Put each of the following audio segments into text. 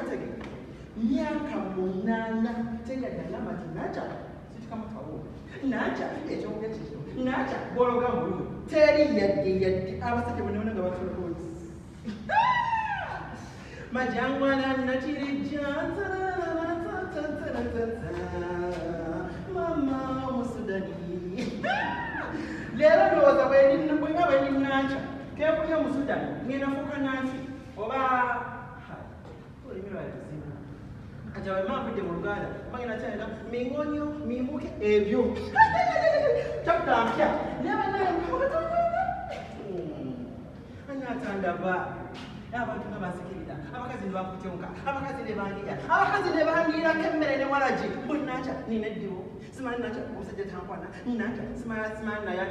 butegeke myaka 8 tegagamba nti naja situkamutawo naja ekyokulya kikyo naja bwologa mbulu teri yadde abasajja bonna nga batulakoozi majangwana nakirijja mama omusudani leero ndowooza bwenga bweninanca kekulya omusudani ngenda fuuka nansi oba olimi lwalizibu kati wemavudde mu luganda bagenda kyalina mingonyo mimuke ebyo takutampya anyatandaba abantu nga basikirira abakazi ne bakutyonka abakazi ne bangira abakazi ne bangiirako emmere ne walagi bwenaca nina eddiwo simanyi naca omusajja tankwana naca simanyi naye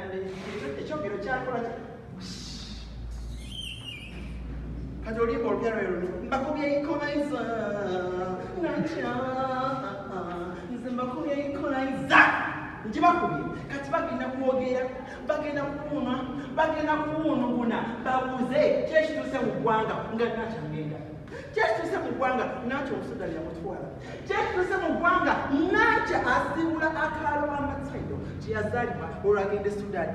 ekyogero kyakola kati olimba olupyalo lero mbakubya ikolaiza naca nze mbakubya ikolaiza njibakubye kati bagenda kwogera bagenda kuwuna bagenda kuwunuguna babuuze kyekituuse mu ggwanga nga naca ngenda kyekituuse mu ggwanga naca omusudani yamutwala kyekituuse mu ggwanga naca asiibula akaalo amataido kyeyazaalibwa olwagenda esudani